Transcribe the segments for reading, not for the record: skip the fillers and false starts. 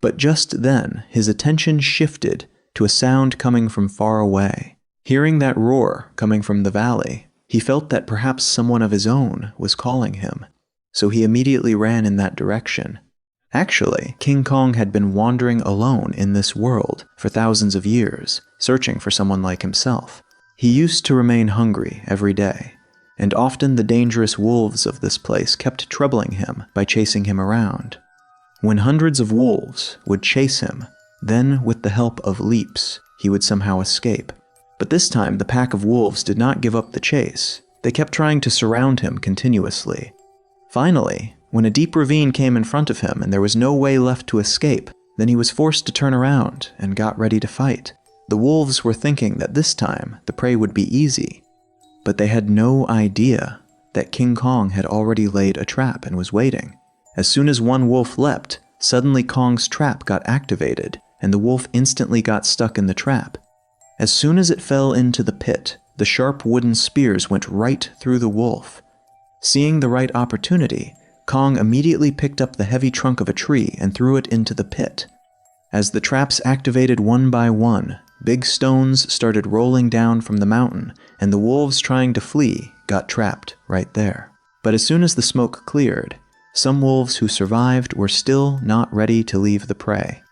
But just then, his attention shifted to a sound coming from far away. Hearing that roar coming from the valley, he felt that perhaps someone of his own was calling him, so he immediately ran in that direction. Actually, King Kong had been wandering alone in this world for thousands of years, searching for someone like himself. He used to remain hungry every day, and often the dangerous wolves of this place kept troubling him by chasing him around. When hundreds of wolves would chase him, then with the help of leaps, he would somehow escape. But this time the pack of wolves did not give up the chase. They kept trying to surround him continuously. Finally, when a deep ravine came in front of him and there was no way left to escape, then he was forced to turn around and got ready to fight. The wolves were thinking that this time the prey would be easy, but they had no idea that King Kong had already laid a trap and was waiting. As soon as one wolf leapt, suddenly Kong's trap got activated, and the wolf instantly got stuck in the trap. As soon as it fell into the pit, the sharp wooden spears went right through the wolf. Seeing the right opportunity, Kong immediately picked up the heavy trunk of a tree and threw it into the pit. As the traps activated one by one, big stones started rolling down from the mountain, and the wolves trying to flee got trapped right there. But as soon as the smoke cleared, some wolves who survived were still not ready to leave the prey.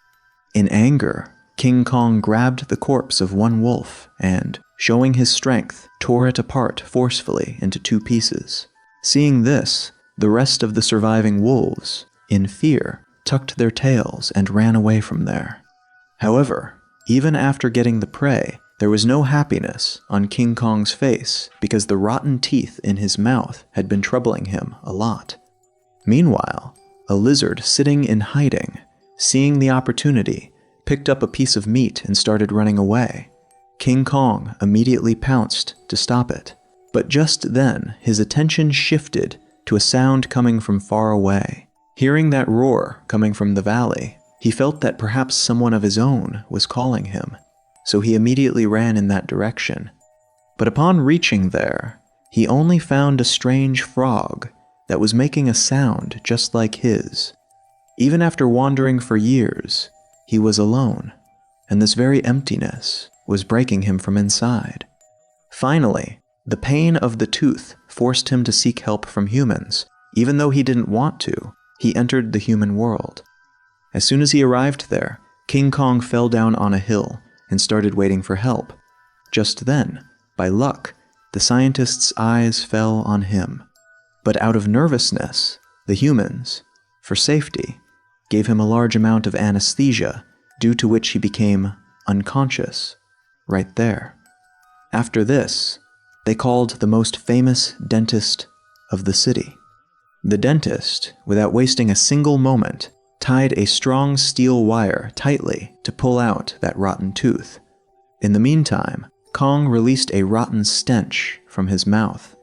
In anger, King Kong grabbed the corpse of one wolf and, showing his strength, tore it apart forcefully into 2 pieces. Seeing this, the rest of the surviving wolves, in fear, tucked their tails and ran away from there. However, even after getting the prey, there was no happiness on King Kong's face because the rotten teeth in his mouth had been troubling him a lot. Meanwhile, a lizard sitting in hiding, seeing the opportunity, picked up a piece of meat and started running away. King Kong immediately pounced to stop it, but just then his attention shifted to a sound coming from far away. Hearing that roar coming from the valley, he felt that perhaps someone of his own was calling him, so he immediately ran in that direction. But upon reaching there, he only found a strange frog that was making a sound just like his. Even after wandering for years, he was alone, and this very emptiness was breaking him from inside. Finally, the pain of the tooth forced him to seek help from humans. Even though he didn't want to, he entered the human world. As soon as he arrived there, King Kong fell down on a hill and started waiting for help. Just then, by luck, the scientist's eyes fell on him. But out of nervousness, the humans, for safety, gave him a large amount of anesthesia, due to which he became unconscious right there. After this, they called the most famous dentist of the city. The dentist, without wasting a single moment, tied a strong steel wire tightly to pull out that rotten tooth. In the meantime, Kong released a rotten stench from his mouth.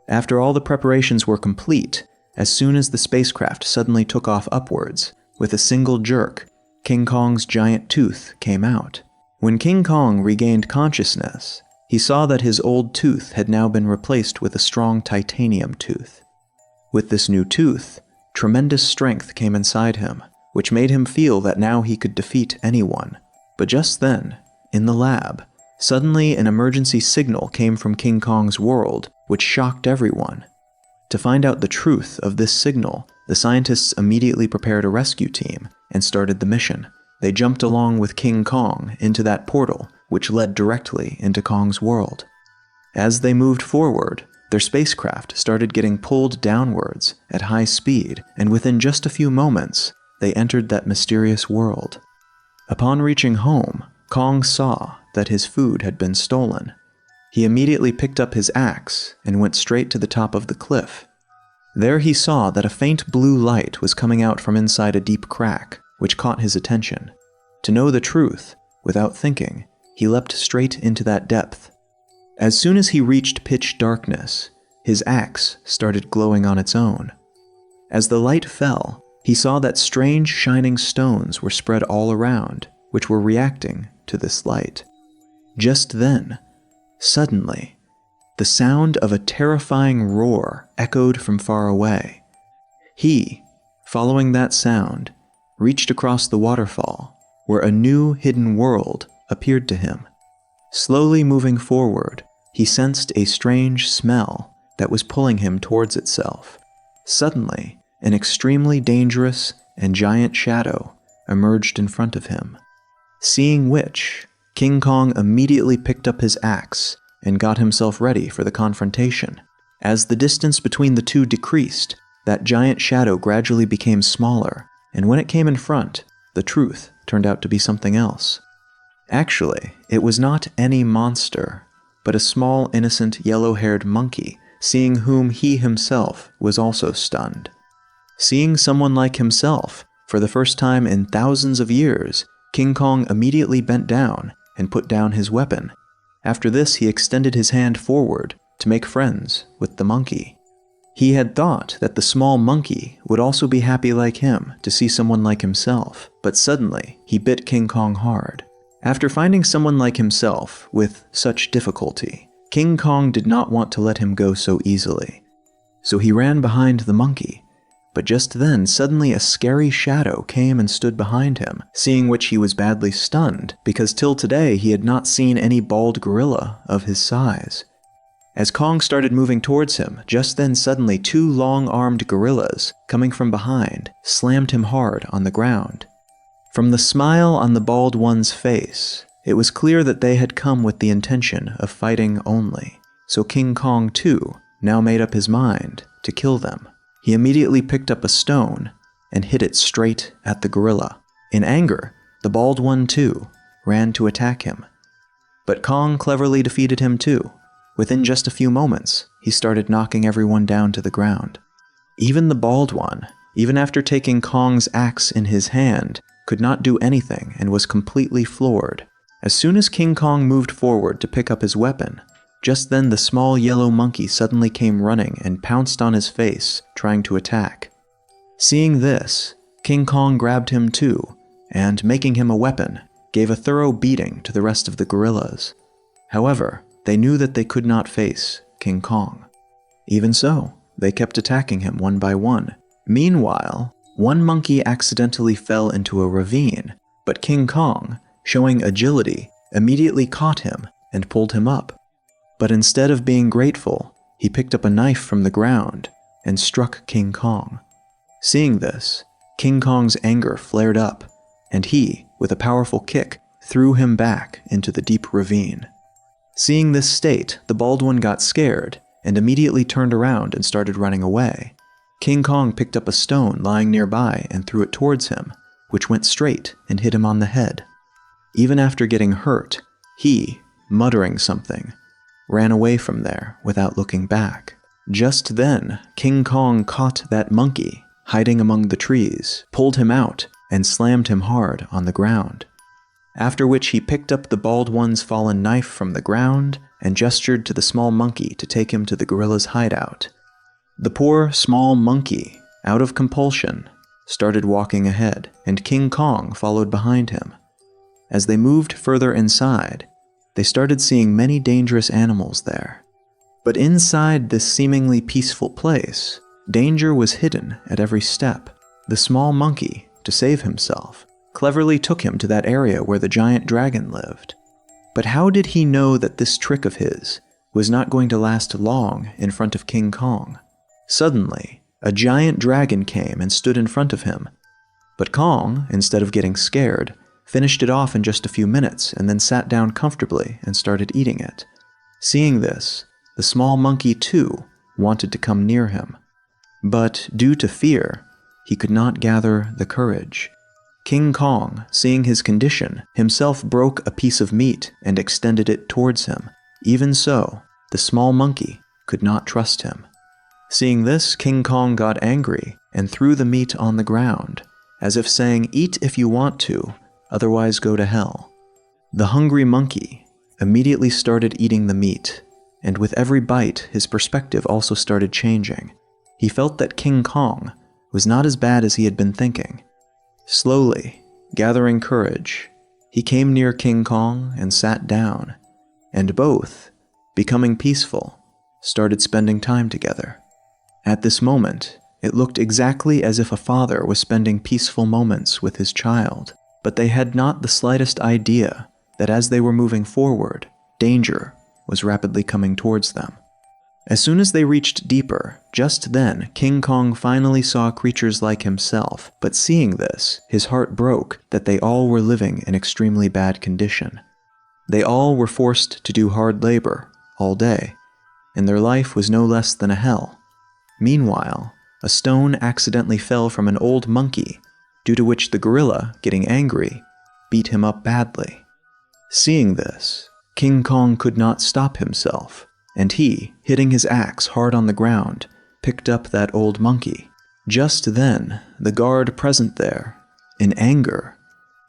After all the preparations were complete, as soon as the spacecraft suddenly took off upwards, with a single jerk, King Kong's giant tooth came out. When King Kong regained consciousness, he saw that his old tooth had now been replaced with a strong titanium tooth. With this new tooth, tremendous strength came inside him, which made him feel that now he could defeat anyone. But just then, in the lab, suddenly an emergency signal came from King Kong's world, which shocked everyone. To find out the truth of this signal, the scientists immediately prepared a rescue team and started the mission. They jumped along with King Kong into that portal, which led directly into Kong's world. As they moved forward, their spacecraft started getting pulled downwards at high speed, and within just a few moments, they entered that mysterious world. Upon reaching home, Kong saw that his food had been stolen. He immediately picked up his axe and went straight to the top of the cliff. There he saw that a faint blue light was coming out from inside a deep crack, which caught his attention. To know the truth, without thinking, he leapt straight into that depth. As soon as he reached pitch darkness, his axe started glowing on its own. As the light fell, he saw that strange shining stones were spread all around, which were reacting to this light. Just then, suddenly, the sound of a terrifying roar echoed from far away. He, following that sound, reached across the waterfall, where a new hidden world appeared to him. Slowly moving forward, he sensed a strange smell that was pulling him towards itself. Suddenly, an extremely dangerous and giant shadow emerged in front of him. Seeing which, King Kong immediately picked up his axe and got himself ready for the confrontation. As the distance between the two decreased, that giant shadow gradually became smaller, and when it came in front, the truth turned out to be something else. Actually, it was not any monster, but a small, innocent, yellow-haired monkey, seeing whom he himself was also stunned. Seeing someone like himself, for the first time in thousands of years, King Kong immediately bent down and put down his weapon. After this, he extended his hand forward to make friends with the monkey. He had thought that the small monkey would also be happy like him to see someone like himself, but suddenly he bit King Kong hard. After finding someone like himself with such difficulty, King Kong did not want to let him go so easily. So he ran behind the monkey, but just then suddenly a scary shadow came and stood behind him, seeing which he was badly stunned, because till today he had not seen any bald gorilla of his size. As Kong started moving towards him, just then suddenly two long-armed gorillas, coming from behind, slammed him hard on the ground. From the smile on the bald one's face, it was clear that they had come with the intention of fighting only. So King Kong, too, now made up his mind to kill them. He immediately picked up a stone and hit it straight at the gorilla. In anger, the bald one, too, ran to attack him. But Kong cleverly defeated him, too. Within just a few moments, he started knocking everyone down to the ground. Even the bald one, even after taking Kong's axe in his hand, could not do anything and was completely floored. As soon as King Kong moved forward to pick up his weapon, just then the small yellow monkey suddenly came running and pounced on his face, trying to attack. Seeing this, King Kong grabbed him too, and making him a weapon, gave a thorough beating to the rest of the gorillas. However, they knew that they could not face King Kong. Even so, they kept attacking him one by one. Meanwhile, one monkey accidentally fell into a ravine, but King Kong, showing agility, immediately caught him and pulled him up. But instead of being grateful, he picked up a knife from the ground and struck King Kong. Seeing this, King Kong's anger flared up, and he, with a powerful kick, threw him back into the deep ravine. Seeing this state, the bald one got scared and immediately turned around and started running away. King Kong picked up a stone lying nearby and threw it towards him, which went straight and hit him on the head. Even after getting hurt, he, muttering something, ran away from there without looking back. Just then, King Kong caught that monkey hiding among the trees, pulled him out, and slammed him hard on the ground. After which he picked up the bald one's fallen knife from the ground and gestured to the small monkey to take him to the gorilla's hideout. The poor, small monkey, out of compulsion, started walking ahead, and King Kong followed behind him. As they moved further inside, they started seeing many dangerous animals there. But inside this seemingly peaceful place, danger was hidden at every step. The small monkey, to save himself, cleverly took him to that area where the giant dragon lived. But how did he know that this trick of his was not going to last long in front of King Kong? Suddenly, a giant dragon came and stood in front of him. But Kong, instead of getting scared, finished it off in just a few minutes and then sat down comfortably and started eating it. Seeing this, the small monkey too wanted to come near him. But due to fear, he could not gather the courage. King Kong, seeing his condition, himself broke a piece of meat and extended it towards him. Even so, the small monkey could not trust him. Seeing this, King Kong got angry and threw the meat on the ground, as if saying, "Eat if you want to, otherwise go to hell." The hungry monkey immediately started eating the meat, and with every bite, his perspective also started changing. He felt that King Kong was not as bad as he had been thinking. Slowly, gathering courage, he came near King Kong and sat down, and both, becoming peaceful, started spending time together. At this moment, It looked exactly as if a father was spending peaceful moments with his child, but they had not the slightest idea that as they were moving forward, danger was rapidly coming towards them. As soon as they reached deeper, just then King Kong finally saw creatures like himself, but seeing this, his heart broke that they all were living in extremely bad condition. They all were forced to do hard labor all day, and their life was no less than a hell. Meanwhile, a stone accidentally fell from an old monkey, due to which the gorilla, getting angry, beat him up badly. Seeing this, King Kong could not stop himself, and he, hitting his axe hard on the ground, picked up that old monkey. Just then, the guard present there, in anger,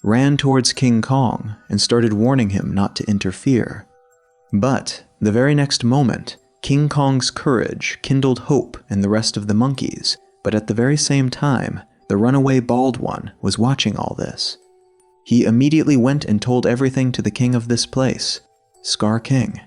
ran towards King Kong and started warning him not to interfere. But the very next moment, King Kong's courage kindled hope in the rest of the monkeys, but at the very same time, the runaway bald one was watching all this. He immediately went and told everything to the king of this place, Scar King.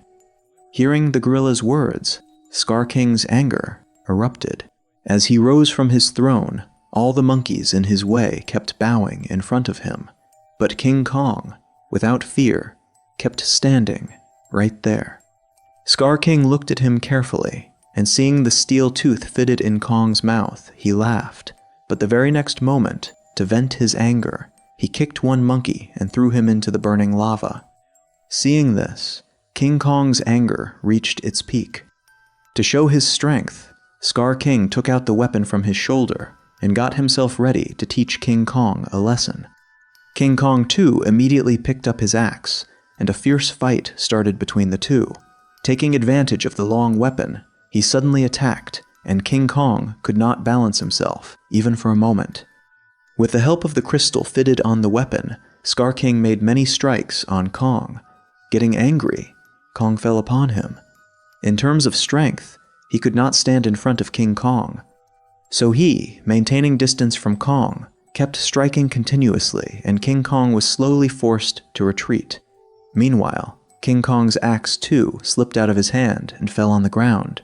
Hearing the gorilla's words, Scar King's anger erupted. As he rose from his throne, all the monkeys in his way kept bowing in front of him, but King Kong, without fear, kept standing right there. Scar King looked at him carefully, and seeing the steel tooth fitted in Kong's mouth, he laughed, but the very next moment, to vent his anger, he kicked one monkey and threw him into the burning lava. Seeing this, King Kong's anger reached its peak. To show his strength, Scar King took out the weapon from his shoulder and got himself ready to teach King Kong a lesson. King Kong too immediately picked up his axe, and a fierce fight started between the two. Taking advantage of the long weapon, he suddenly attacked, and King Kong could not balance himself, even for a moment. With the help of the crystal fitted on the weapon, Scar King made many strikes on Kong. Getting angry, Kong fell upon him. In terms of strength, he could not stand in front of King Kong. So he, maintaining distance from Kong, kept striking continuously, and King Kong was slowly forced to retreat. Meanwhile, King Kong's axe too slipped out of his hand and fell on the ground.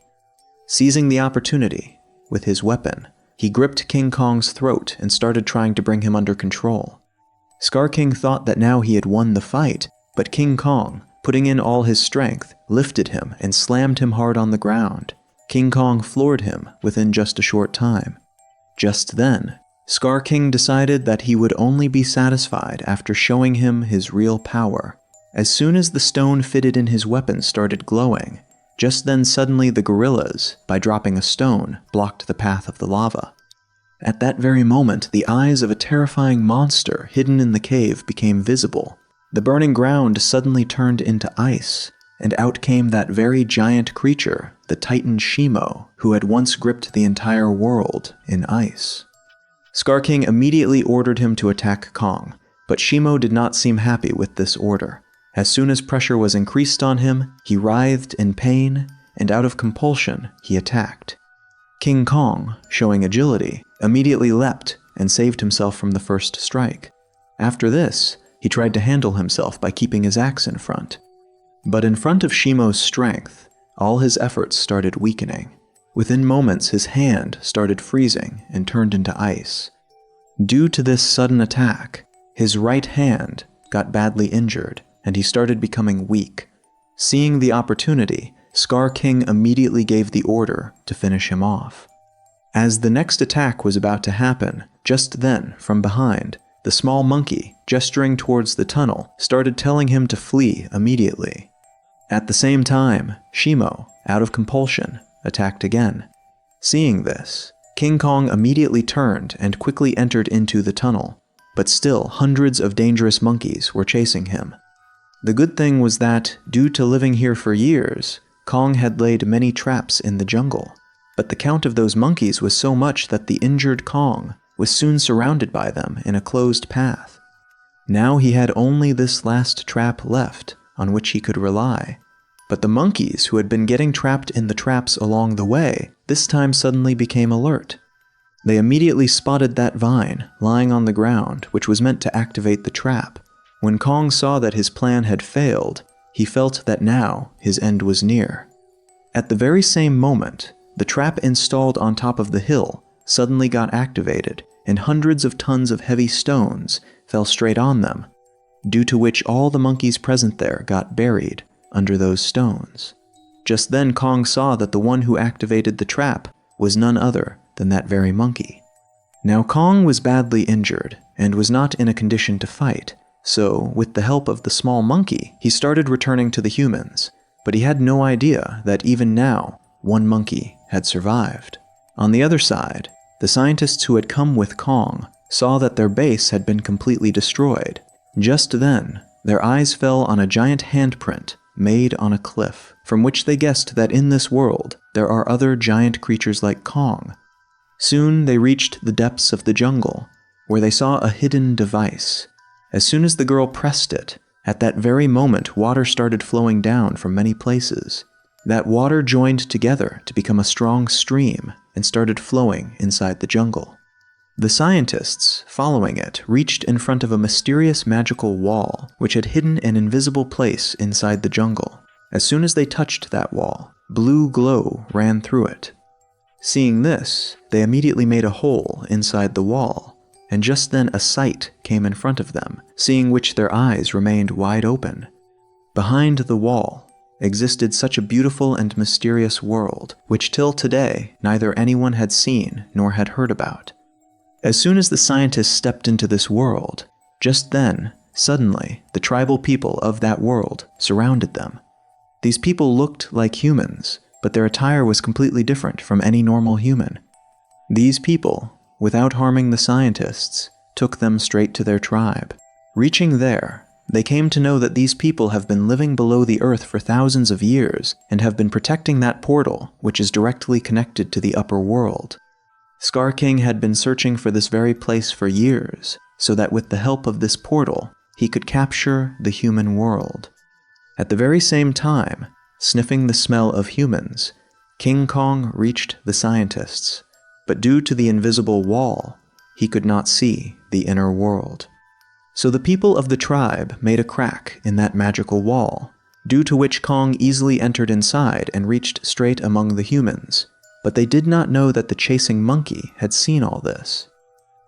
Seizing the opportunity, with his weapon, he gripped King Kong's throat and started trying to bring him under control. Scar King thought that now he had won the fight, but King Kong, putting in all his strength, lifted him and slammed him hard on the ground. King Kong floored him within just a short time. Just then, Scar King decided that he would only be satisfied after showing him his real power. As soon as the stone fitted in his weapon started glowing, just then suddenly the gorillas, by dropping a stone, blocked the path of the lava. At that very moment, the eyes of a terrifying monster hidden in the cave became visible. The burning ground suddenly turned into ice, and out came that very giant creature, the Titan Shimo, who had once gripped the entire world in ice. Scar King immediately ordered him to attack Kong, but Shimo did not seem happy with this order. As soon as pressure was increased on him, he writhed in pain, and out of compulsion, he attacked. King Kong, showing agility, immediately leapt and saved himself from the first strike. After this, he tried to handle himself by keeping his axe in front. But in front of Shimo's strength, all his efforts started weakening. Within moments, his hand started freezing and turned into ice. Due to this sudden attack, his right hand got badly injured, and he started becoming weak. Seeing the opportunity, Scar King immediately gave the order to finish him off. As the next attack was about to happen, just then, from behind, the small monkey, gesturing towards the tunnel, started telling him to flee immediately. At the same time, Shimo, out of compulsion, attacked again. Seeing this, King Kong immediately turned and quickly entered into the tunnel, but still hundreds of dangerous monkeys were chasing him. The good thing was that, due to living here for years, Kong had laid many traps in the jungle, but the count of those monkeys was so much that the injured Kong was soon surrounded by them in a closed path. Now he had only this last trap left on which he could rely, but the monkeys who had been getting trapped in the traps along the way this time suddenly became alert. They immediately spotted that vine lying on the ground which was meant to activate the trap. When Kong saw that his plan had failed, he felt that now his end was near. At the very same moment, the trap installed on top of the hill suddenly got activated, and hundreds of tons of heavy stones fell straight on them, due to which all the monkeys present there got buried under those stones. Just then Kong saw that the one who activated the trap was none other than that very monkey. Now Kong was badly injured and was not in a condition to fight, so with the help of the small monkey, he started returning to the humans, but he had no idea that even now, one monkey had survived. On the other side, the scientists who had come with Kong saw that their base had been completely destroyed. Just then, their eyes fell on a giant handprint made on a cliff, from which they guessed that in this world there are other giant creatures like Kong. Soon they reached the depths of the jungle, where they saw a hidden device. As soon as the girl pressed it, at that very moment water started flowing down from many places. That water joined together to become a strong stream and started flowing inside the jungle. The scientists, following it, reached in front of a mysterious magical wall which had hidden an invisible place inside the jungle. As soon as they touched that wall, blue glow ran through it. Seeing this, they immediately made a hole inside the wall, and just then a sight came in front of them, seeing which their eyes remained wide open. Behind the wall existed such a beautiful and mysterious world, which till today neither anyone had seen nor had heard about. As soon as the scientists stepped into this world, just then, suddenly, the tribal people of that world surrounded them. These people looked like humans, but their attire was completely different from any normal human. These people, without harming the scientists, took them straight to their tribe. Reaching there, they came to know that these people have been living below the earth for thousands of years and have been protecting that portal which is directly connected to the upper world. Scar King had been searching for this very place for years, so that with the help of this portal, he could capture the human world. At the very same time, sniffing the smell of humans, King Kong reached the scientists, but due to the invisible wall, he could not see the inner world. So the people of the tribe made a crack in that magical wall, due to which Kong easily entered inside and reached straight among the humans, but they did not know that the chasing monkey had seen all this.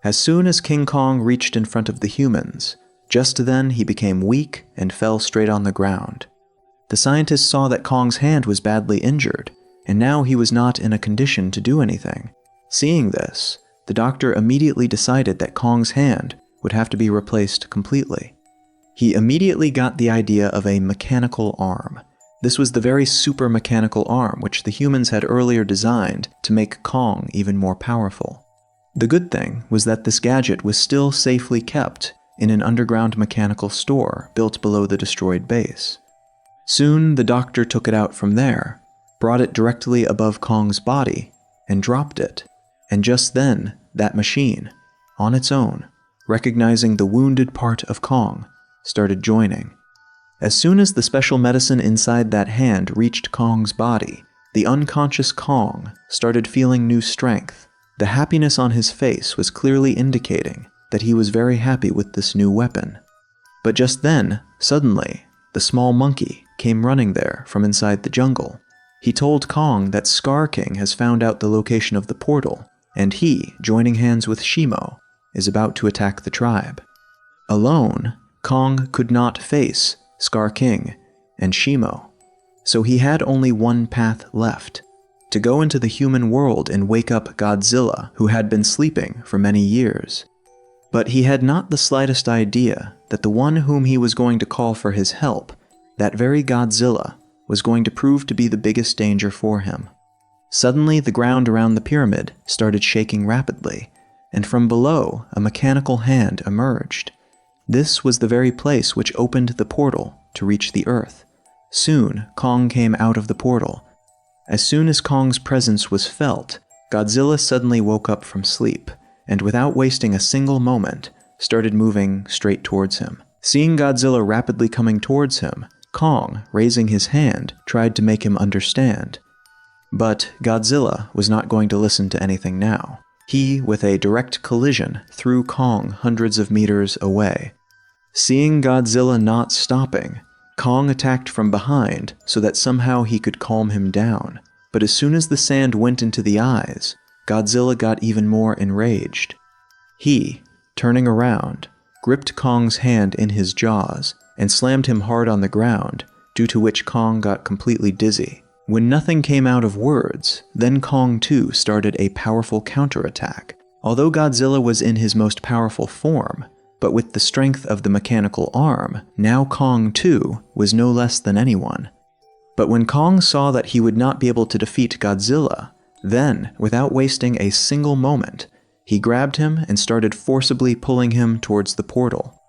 As soon as King Kong reached in front of the humans, just then he became weak and fell straight on the ground. The scientists saw that Kong's hand was badly injured, and now he was not in a condition to do anything. Seeing this, the doctor immediately decided that Kong's hand would have to be replaced completely. He immediately got the idea of a mechanical arm. This was the very super mechanical arm which the humans had earlier designed to make Kong even more powerful. The good thing was that this gadget was still safely kept in an underground mechanical store built below the destroyed base. Soon the doctor took it out from there, brought it directly above Kong's body, and dropped it. And just then, that machine, on its own, recognizing the wounded part of Kong, started joining. As soon as the special medicine inside that hand reached Kong's body, the unconscious Kong started feeling new strength. The happiness on his face was clearly indicating that he was very happy with this new weapon. But just then, suddenly, the small monkey came running there from inside the jungle. He told Kong that Scar King has found out the location of the portal, and he, joining hands with Shimo, is about to attack the tribe. Alone, Kong could not face Scar King and Shimo, so he had only one path left: to go into the human world and wake up Godzilla, who had been sleeping for many years. But he had not the slightest idea that the one whom he was going to call for his help, that very Godzilla, was going to prove to be the biggest danger for him. Suddenly, the ground around the pyramid started shaking rapidly, and from below, a mechanical hand emerged. This was the very place which opened the portal to reach the earth. Soon, Kong came out of the portal. As soon as Kong's presence was felt, Godzilla suddenly woke up from sleep, and without wasting a single moment, started moving straight towards him. Seeing Godzilla rapidly coming towards him, Kong, raising his hand, tried to make him understand. But Godzilla was not going to listen to anything now. He, with a direct collision, threw Kong hundreds of meters away. Seeing Godzilla not stopping, Kong attacked from behind so that somehow he could calm him down. But as soon as the sand went into the eyes, Godzilla got even more enraged. He, turning around, gripped Kong's hand in his jaws and slammed him hard on the ground, due to which Kong got completely dizzy. When nothing came out of words, then Kong too started a powerful counterattack. Although Godzilla was in his most powerful form, but with the strength of the mechanical arm, now Kong too was no less than anyone. But when Kong saw that he would not be able to defeat Godzilla, then, without wasting a single moment, he grabbed him and started forcibly pulling him towards the portal.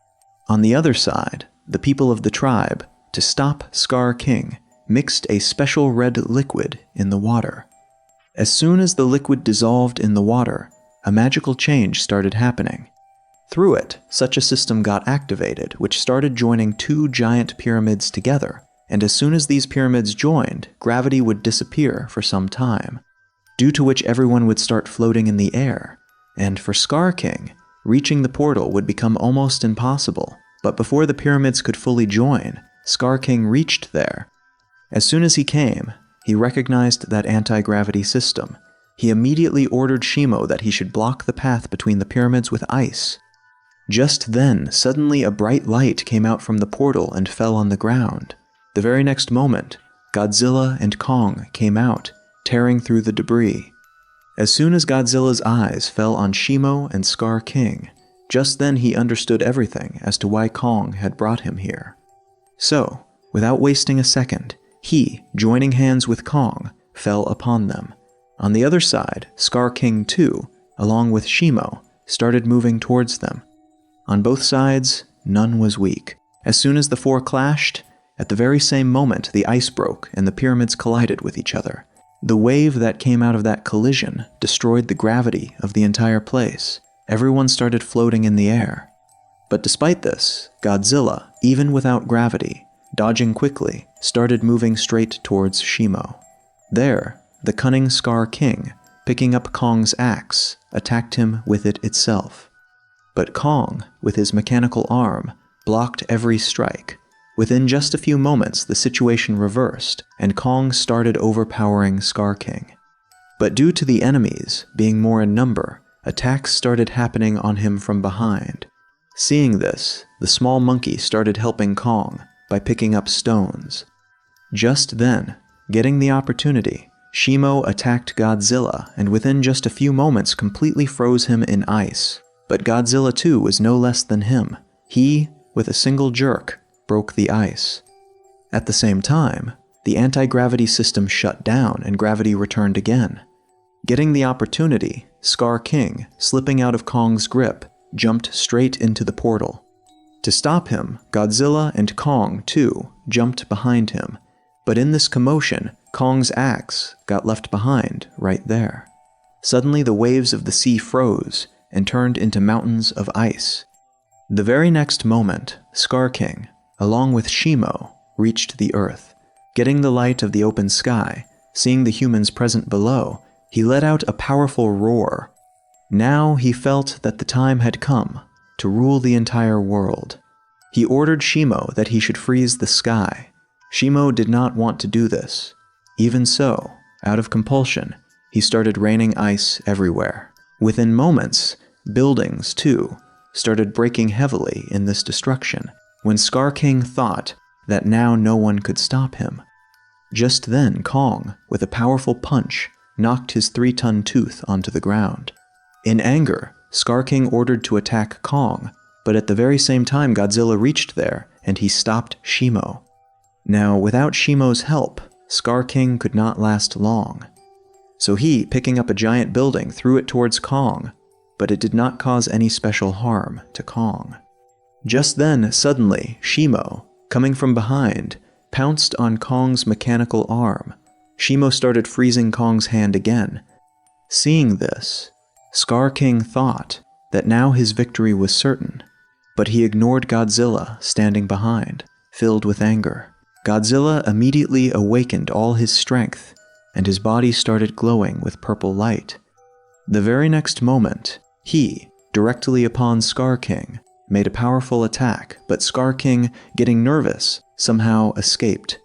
On the other side, the people of the tribe, to stop Scar King, mixed a special red liquid in the water. As soon as the liquid dissolved in the water, a magical change started happening. Through it, such a system got activated, which started joining two giant pyramids together, and as soon as these pyramids joined, gravity would disappear for some time, due to which everyone would start floating in the air, and for Scar King, reaching the portal would become almost impossible. But before the pyramids could fully join, Scar King reached there. As soon as he came, he recognized that anti-gravity system. He immediately ordered Shimo that he should block the path between the pyramids with ice. Just then, suddenly a bright light came out from the portal and fell on the ground. The very next moment, Godzilla and Kong came out, tearing through the debris. As soon as Godzilla's eyes fell on Shimo and Scar King, just then he understood everything as to why Kong had brought him here. So, without wasting a second, he, joining hands with Kong, fell upon them. On the other side, Scar King too, along with Shimo, started moving towards them. On both sides, none was weak. As soon as the four clashed, at the very same moment the ice broke and the pyramids collided with each other. The wave that came out of that collision destroyed the gravity of the entire place. Everyone started floating in the air. But despite this, Godzilla, even without gravity, dodging quickly, started moving straight towards Shimo. There, the cunning Scar King, picking up Kong's axe, attacked him with it itself. But Kong, with his mechanical arm, blocked every strike. Within just a few moments, the situation reversed, and Kong started overpowering Scar King. But due to the enemies being more in number, attacks started happening on him from behind. Seeing this, the small monkey started helping Kong by picking up stones. Just then, getting the opportunity, Shimo attacked Godzilla and within just a few moments completely froze him in ice. But Godzilla too was no less than him. He, with a single jerk, broke the ice. At the same time, the anti-gravity system shut down and gravity returned again. Getting the opportunity, Scar King, slipping out of Kong's grip, jumped straight into the portal. To stop him, Godzilla and Kong, too, jumped behind him. But in this commotion, Kong's axe got left behind right there. Suddenly the waves of the sea froze and turned into mountains of ice. The very next moment, Scar King, along with Shimo, reached the earth. Getting the light of the open sky, seeing the humans present below, he let out a powerful roar. Now he felt that the time had come to rule the entire world. He ordered Shimo that he should freeze the sky. Shimo did not want to do this. Even so, out of compulsion, he started raining ice everywhere. Within moments, buildings, too, started breaking heavily in this destruction, when Scar King thought that now no one could stop him. Just then, Kong, with a powerful punch, knocked his 3-ton tooth onto the ground. In anger, Scar King ordered to attack Kong, but at the very same time Godzilla reached there, and he stopped Shimo. Now, without Shimo's help, Scar King could not last long. So he, picking up a giant building, threw it towards Kong, but it did not cause any special harm to Kong. Just then, suddenly, Shimo, coming from behind, pounced on Kong's mechanical arm. Shimo started freezing Kong's hand again. Seeing this, Scar King thought that now his victory was certain, but he ignored Godzilla standing behind, filled with anger. Godzilla immediately awakened all his strength, and his body started glowing with purple light. The very next moment, he, directly upon Scar King, made a powerful attack, but Scar King, getting nervous, somehow escaped.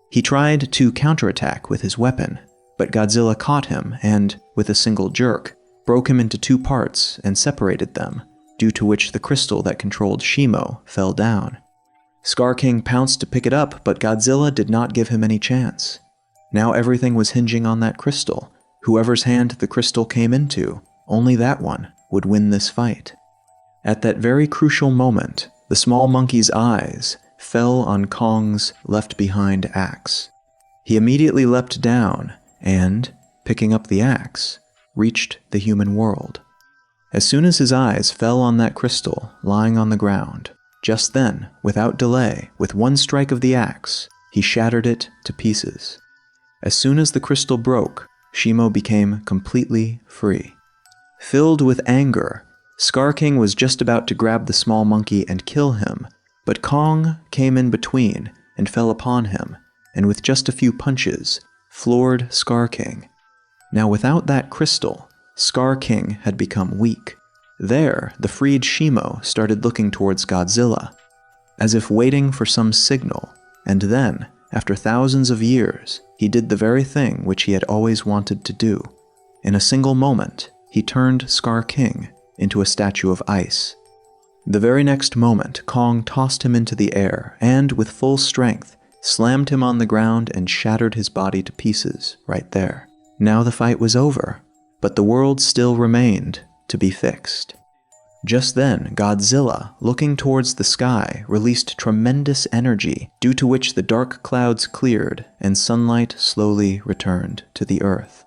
He tried to counterattack with his weapon, but Godzilla caught him and, with a single jerk, broke him into 2 parts and separated them, due to which the crystal that controlled Shimo fell down. Scar King pounced to pick it up, but Godzilla did not give him any chance. Now everything was hinging on that crystal. Whoever's hand the crystal came into, only that one would win this fight. At that very crucial moment, the small monkey's eyes fell on Kong's left-behind axe. He immediately leapt down and, picking up the axe, reached the human world. As soon as his eyes fell on that crystal lying on the ground, just then, without delay, with one strike of the axe, he shattered it to pieces. As soon as the crystal broke, Shimo became completely free. Filled with anger, Scar King was just about to grab the small monkey and kill him, but Kong came in between and fell upon him, and with just a few punches, floored Scar King. Now without that crystal, Scar King had become weak. There, the freed Shimo started looking towards Godzilla, as if waiting for some signal, and then, after thousands of years, he did the very thing which he had always wanted to do. In a single moment, he turned Scar King into a statue of ice. The very next moment, Kong tossed him into the air and, with full strength, slammed him on the ground and shattered his body to pieces right there. Now the fight was over, but the world still remained to be fixed. Just then, Godzilla, looking towards the sky, released tremendous energy, due to which the dark clouds cleared and sunlight slowly returned to the earth.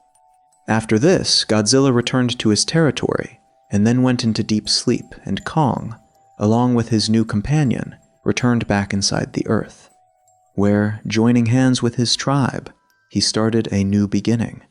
After this, Godzilla returned to his territory, and then went into deep sleep, and Kong, along with his new companion, returned back inside the earth, where, joining hands with his tribe, he started a new beginning.